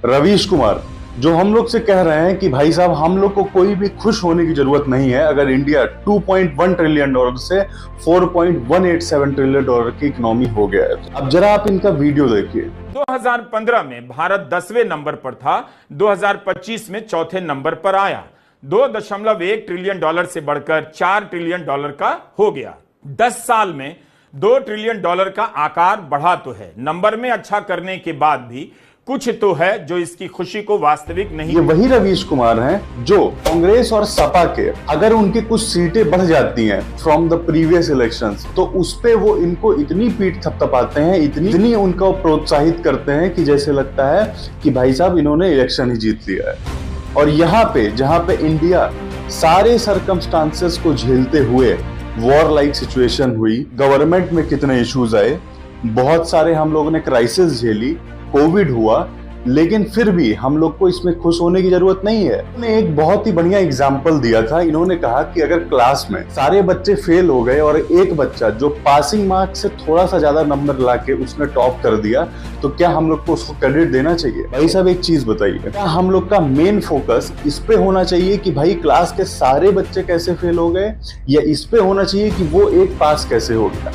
रवीश कुमार, जो हम लोग से कह रहे हैं कि भाई साहब हम लोग को कोई भी खुश होने की जरूरत नहीं है अगर इंडिया 2.1 ट्रिलियन डॉलर से 4.187 ट्रिलियन डॉलर की इकोनॉमी हो गया है। अब जरा आप इनका वीडियो देखिए। 2015 में भारत 10वें नंबर पर था, 2025 में चौथे नंबर पर आया, 2.1 ट्रिलियन डॉलर से बढ़कर 4 ट्रिलियन डॉलर का हो गया। 10 साल में 2 ट्रिलियन डॉलर का आकार बढ़ा तो है, नंबर में अच्छा करने के बाद भी कुछ तो है जो इसकी खुशी को वास्तविक नहीं। ये वही रवीश कुमार हैं जो कांग्रेस और सपा के अगर उनकी कुछ सीटें बढ़ जाती हैं फ्रॉम द प्रीवियस इलेक्शंस, तो उस पे वो इनको इतनी पीठ थपथपाते हैं, इतनी उनको प्रोत्साहित करते हैं कि जैसे लगता है कि भाई साहब इन्होंने इलेक्शन ही जीत लिया है। और यहाँ पे जहाँ पे इंडिया सारे सरकमस्टांसेस को झेलते हुए वॉर लाइक सिचुएशन हुई, गवर्नमेंट में कितने इश्यूज आए, बहुत सारे हम लोगों ने क्राइसिस झेली, कोविड हुआ, लेकिन फिर भी हम लोग को इसमें खुश होने की जरूरत नहीं है। उन्होंने एक बहुत ही बढ़िया एग्जाम्पल दिया था। इन्होंने कहा कि अगर क्लास में सारे बच्चे फेल हो गए और एक बच्चा जो पासिंग मार्क्स से थोड़ा सा ज्यादा नंबर लाके उसने टॉप कर दिया, तो क्या हम लोग को उसको क्रेडिट देना चाहिए? भाई साहब एक चीज बताइए, क्या हम लोग का मेन फोकस इस पे होना चाहिए कि भाई क्लास के सारे बच्चे कैसे फेल हो गए, या इस पे होना चाहिए कि वो एक पास कैसे हो गया?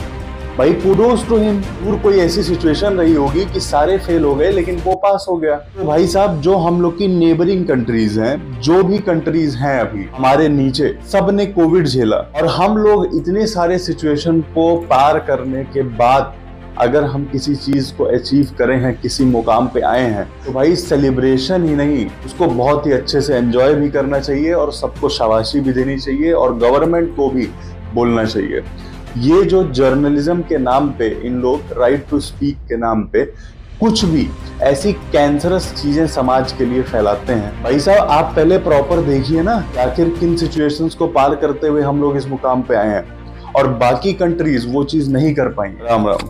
भाई कुडोज टू हिम। दूर कोई ऐसी सिचुएशन रही होगी कि सारे फेल हो गए लेकिन वो पास हो गया। तो भाई साहब जो हम लोग की नेबरिंग कंट्रीज हैं, जो भी कंट्रीज हैं अभी हमारे नीचे, सब ने कोविड झेला, और हम लोग इतने सारे सिचुएशन को पार करने के बाद अगर हम किसी चीज को अचीव करें हैं, किसी मुकाम पे आए हैं, तो भाई सेलिब्रेशन ही नहीं, उसको बहुत ही अच्छे से एंजॉय भी करना चाहिए और सबको शाबाशी भी देनी चाहिए और गवर्नमेंट को भी बोलना चाहिए। ये जो जर्नलिज्म के नाम पे इन लोग राइट टू स्पीक के नाम पे कुछ भी ऐसी कैंसरस चीजें समाज के लिए फैलाते हैं, भाई साहब आप पहले प्रॉपर देखिए ना आखिर किन सिचुएशंस को पार करते हुए हम लोग इस मुकाम पे आए हैं, और बाकी कंट्रीज वो चीज नहीं कर पाई। राम राम।